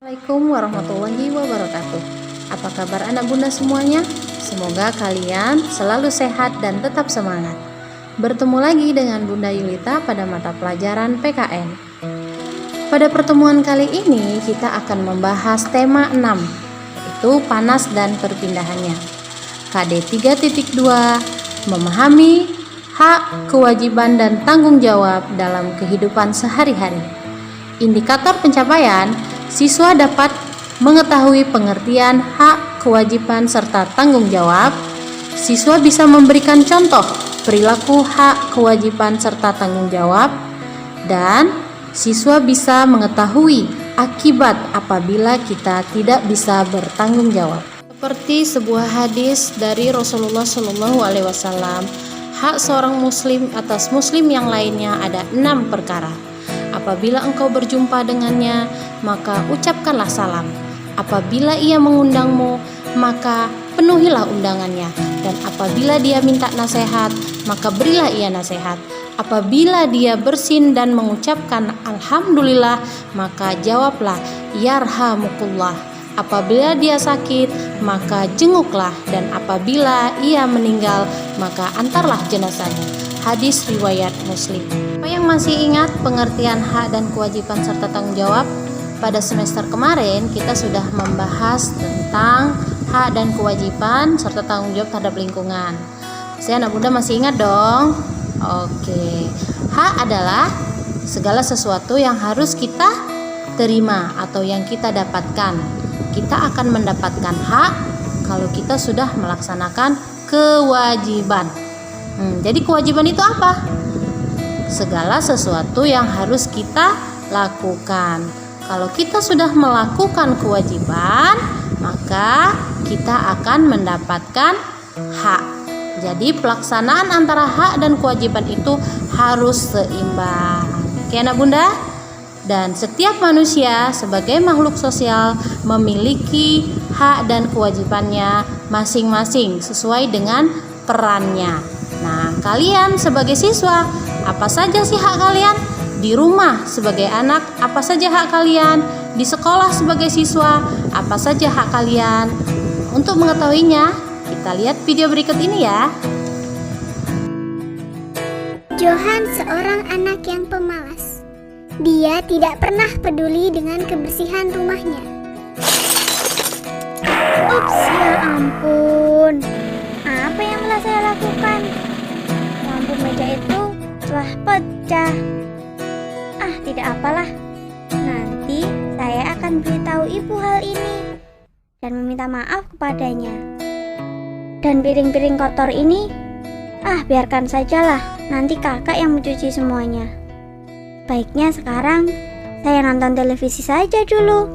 Assalamualaikum warahmatullahi wabarakatuh. Apa kabar anak bunda semuanya? Semoga kalian selalu sehat dan tetap semangat. Bertemu lagi dengan Bunda Yulita pada mata pelajaran PKN. Pada pertemuan kali ini kita akan membahas tema 6, yaitu panas dan perpindahannya. KD 3.2, memahami hak, kewajiban dan tanggung jawab dalam kehidupan sehari-hari. Indikator pencapaian, siswa dapat mengetahui pengertian hak, kewajiban, serta tanggung jawab. Siswa bisa memberikan contoh perilaku hak, kewajiban, serta tanggung jawab. Dan siswa bisa mengetahui akibat apabila kita tidak bisa bertanggung jawab. Seperti sebuah hadis dari Rasulullah SAW, hak seorang muslim atas muslim yang lainnya ada 6 perkara. Apabila engkau berjumpa dengannya, maka ucapkanlah salam. Apabila ia mengundangmu, maka penuhilah undangannya. Dan apabila dia minta nasihat, maka berilah ia nasihat. Apabila dia bersin dan mengucapkan alhamdulillah, maka jawablah yarhamukullah. Apabila dia sakit, maka jenguklah. Dan apabila ia meninggal, maka antarlah jenazahnya. Hadis riwayat Muslim. Apa yang masih ingat pengertian hak dan kewajiban serta tanggung jawab? Pada semester kemarin kita sudah membahas tentang hak dan kewajiban serta tanggung jawab terhadap lingkungan. Saya anak bunda masih ingat dong? Oke. Hak adalah segala sesuatu yang harus kita terima atau yang kita dapatkan. Kita akan mendapatkan hak kalau kita sudah melaksanakan kewajiban. Jadi kewajiban itu apa? Segala sesuatu yang harus kita lakukan. Kalau kita sudah melakukan kewajiban, maka kita akan mendapatkan hak. Jadi pelaksanaan antara hak dan kewajiban itu harus seimbang. Oke anak bunda? Dan setiap manusia sebagai makhluk sosial memiliki hak dan kewajibannya masing-masing sesuai dengan perannya. Nah, kalian sebagai siswa, apa saja sih hak kalian? Di rumah sebagai anak, apa saja hak kalian? Di sekolah sebagai siswa, apa saja hak kalian? Untuk mengetahuinya, kita lihat video berikut ini ya. Johan seorang anak yang pemalas. Dia tidak pernah peduli dengan kebersihan rumahnya. Ups, ya ampun. Apa yang telah saya lakukan? Lampu meja itu telah pecah. Tidak apalah. Nanti saya akan beritahu ibu hal ini dan meminta maaf kepadanya. Dan piring-piring kotor ini, biarkan sajalah. Nanti kakak yang mencuci semuanya. Baiknya sekarang saya nonton televisi saja dulu.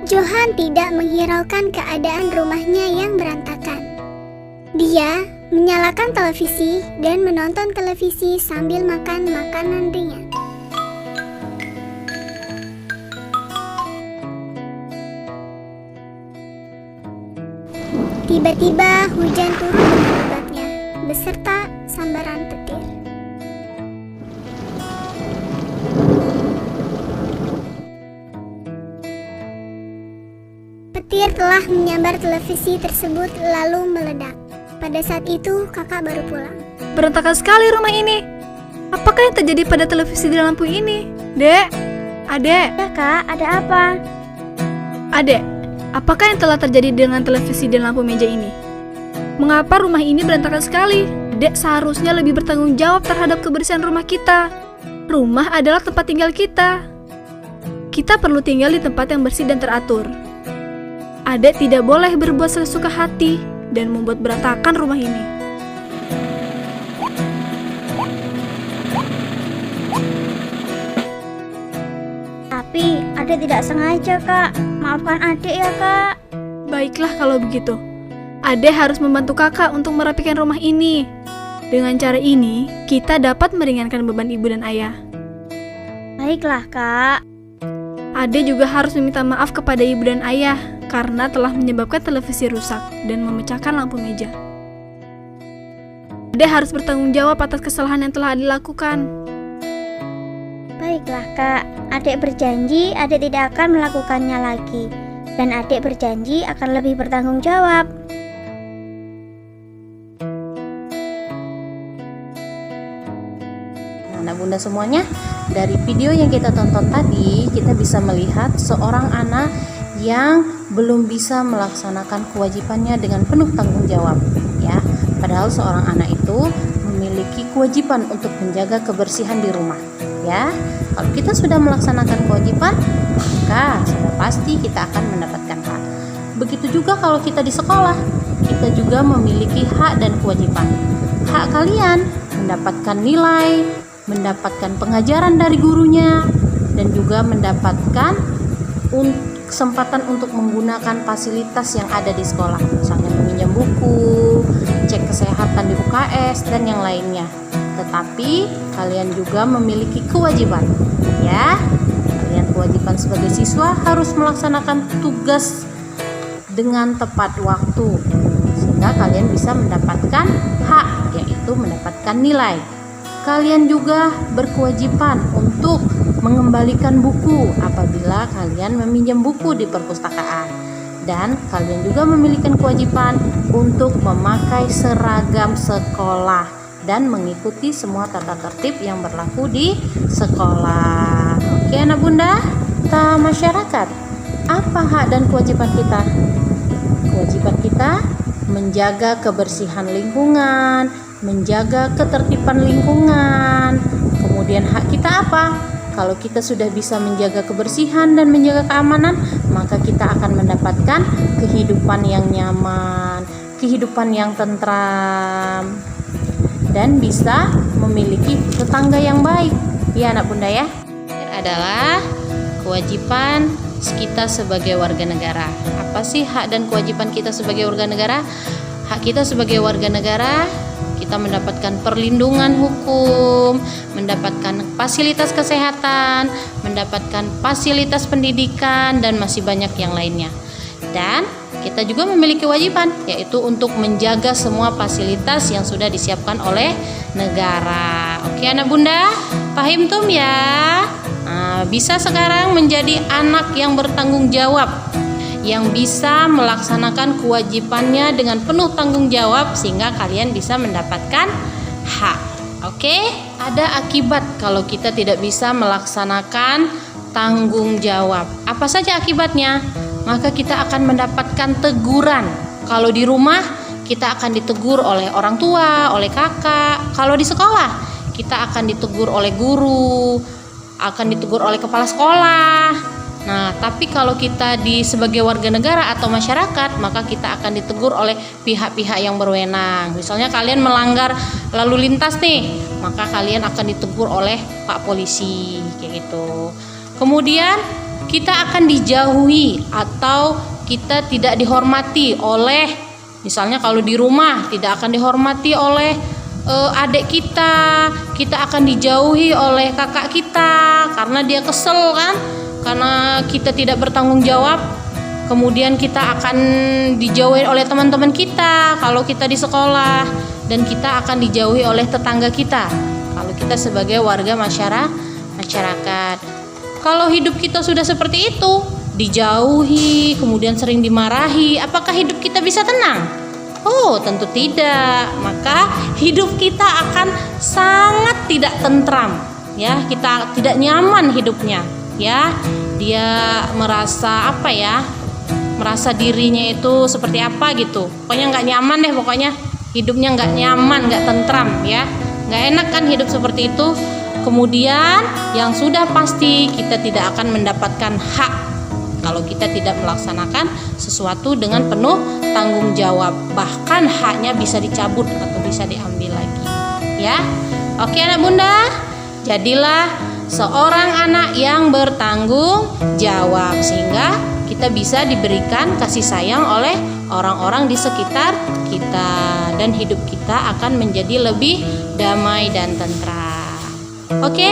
Johan tidak menghiraukan keadaan rumahnya yang berantakan. Dia menyalakan televisi dan menonton televisi sambil makan makanan ringan. Tiba-tiba hujan turun dengan lebatnya, beserta sambaran petir. Petir telah menyambar televisi tersebut lalu meledak. Pada saat itu kakak baru pulang. Berantakan sekali rumah ini. Apakah yang terjadi pada televisi dan lampu ini? Dek, adek. Ya kak, ada apa? Adek, apakah yang telah terjadi dengan televisi dan lampu meja ini? Mengapa rumah ini berantakan sekali? Dek seharusnya lebih bertanggung jawab terhadap kebersihan rumah kita. Rumah adalah tempat tinggal kita. Kita perlu tinggal di tempat yang bersih dan teratur. Adek tidak boleh berbuat sesuka hati dan membuat berantakan rumah ini. Tapi adek tidak sengaja kak. Maafkan adek ya kak. Baiklah kalau begitu. Adek harus membantu kakak untuk merapikan rumah ini. Dengan cara ini, kita dapat meringankan beban ibu dan ayah. Baiklah kak. Adek juga harus meminta maaf kepada ibu dan ayah karena telah menyebabkan televisi rusak dan memecahkan lampu meja. Adek harus bertanggung jawab atas kesalahan yang telah dilakukan. Baiklah Kak, adik berjanji adik tidak akan melakukannya lagi. Dan adik berjanji akan lebih bertanggung jawab. Anak bunda semuanya, dari video yang kita tonton tadi, kita bisa melihat seorang anak yang belum bisa melaksanakan kewajibannya dengan penuh tanggung jawab, ya. Padahal seorang anak itu memiliki kewajiban untuk menjaga kebersihan di rumah, ya. Kalau kita sudah melaksanakan kewajiban, maka sudah pasti kita akan mendapatkan hak. Begitu juga kalau kita di sekolah, kita juga memiliki hak dan kewajiban. Hak kalian mendapatkan nilai, mendapatkan pengajaran dari gurunya, dan juga mendapatkan kesempatan untuk menggunakan fasilitas yang ada di sekolah, misalnya meminjam buku, cek kesehatan di UKS, dan yang lainnya. Tetapi kalian juga memiliki kewajiban, ya. Kalian kewajiban sebagai siswa harus melaksanakan tugas dengan tepat waktu, sehingga kalian bisa mendapatkan hak, yaitu mendapatkan nilai. Kalian juga berkewajiban untuk mengembalikan buku apabila kalian meminjam buku di perpustakaan. Dan kalian juga memiliki kewajiban untuk memakai seragam sekolah dan mengikuti semua tata tertib yang berlaku di sekolah. Oke anak bunda, kita masyarakat, apa hak dan kewajiban kita? Kewajiban kita menjaga kebersihan lingkungan, menjaga ketertiban lingkungan. Kemudian hak kita apa? Kalau kita sudah bisa menjaga kebersihan dan menjaga keamanan, maka kita akan mendapatkan kehidupan yang nyaman, kehidupan yang tentram, dan bisa memiliki tetangga yang baik. Ya anak bunda ya. Adalah kewajiban kita sebagai warga negara. Apa sih hak dan kewajiban kita sebagai warga negara? Hak kita sebagai warga negara, kita mendapatkan perlindungan hukum, mendapatkan fasilitas kesehatan, mendapatkan fasilitas pendidikan, dan masih banyak yang lainnya. Dan kita juga memiliki kewajiban, yaitu untuk menjaga semua fasilitas yang sudah disiapkan oleh negara. Oke anak bunda, paham tum ya? Nah, bisa sekarang menjadi anak yang bertanggung jawab, yang bisa melaksanakan kewajibannya dengan penuh tanggung jawab, sehingga kalian bisa mendapatkan hak. Oke, ada akibat kalau kita tidak bisa melaksanakan tanggung jawab. Apa saja akibatnya? Maka kita akan mendapatkan teguran. Kalau di rumah, kita akan ditegur oleh orang tua, oleh kakak. Kalau di sekolah, kita akan ditegur oleh guru, akan ditegur oleh kepala sekolah. Nah, tapi kalau kita sebagai warga negara atau masyarakat, maka kita akan ditegur oleh pihak-pihak yang berwenang. Misalnya kalian melanggar lalu lintas nih, maka kalian akan ditegur oleh Pak Polisi, kayak gitu. Kemudian kita akan dijauhi atau kita tidak dihormati oleh, misalnya kalau di rumah tidak akan dihormati oleh adik kita akan dijauhi oleh kakak kita karena dia kesel kan, karena kita tidak bertanggung jawab. Kemudian kita akan dijauhi oleh teman-teman kita kalau kita di sekolah, dan kita akan dijauhi oleh tetangga kita kalau kita sebagai warga masyarakat. Kalau hidup kita sudah seperti itu, dijauhi, kemudian sering dimarahi, apakah hidup kita bisa tenang? Oh, tentu tidak. Maka hidup kita akan sangat tidak tentram, ya. Kita tidak nyaman hidupnya, ya. Dia merasa merasa dirinya itu seperti apa gitu. Pokoknya nggak nyaman deh, pokoknya hidupnya nggak nyaman, nggak tentram, ya. Nggak enak kan hidup seperti itu. Kemudian yang sudah pasti kita tidak akan mendapatkan hak kalau kita tidak melaksanakan sesuatu dengan penuh tanggung jawab. Bahkan haknya bisa dicabut atau bisa diambil lagi, ya. Oke anak bunda, jadilah seorang anak yang bertanggung jawab, sehingga kita bisa diberikan kasih sayang oleh orang-orang di sekitar kita, dan hidup kita akan menjadi lebih damai dan tentram. Oke,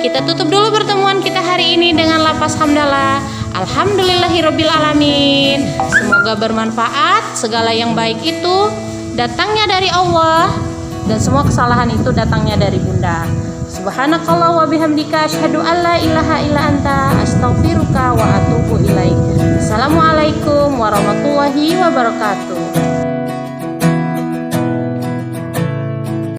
kita tutup dulu pertemuan kita hari ini dengan lafaz hamdalah. Alhamdulillahirabbil alamin. Semoga bermanfaat. Segala yang baik itu datangnya dari Allah, dan semua kesalahan itu datangnya dari Bunda. Subhanakallah wa bihamdika asyhadu an la ilaha illa anta astaghfiruka wa atubu ilaik. Assalamualaikum warahmatullahi wabarakatuh.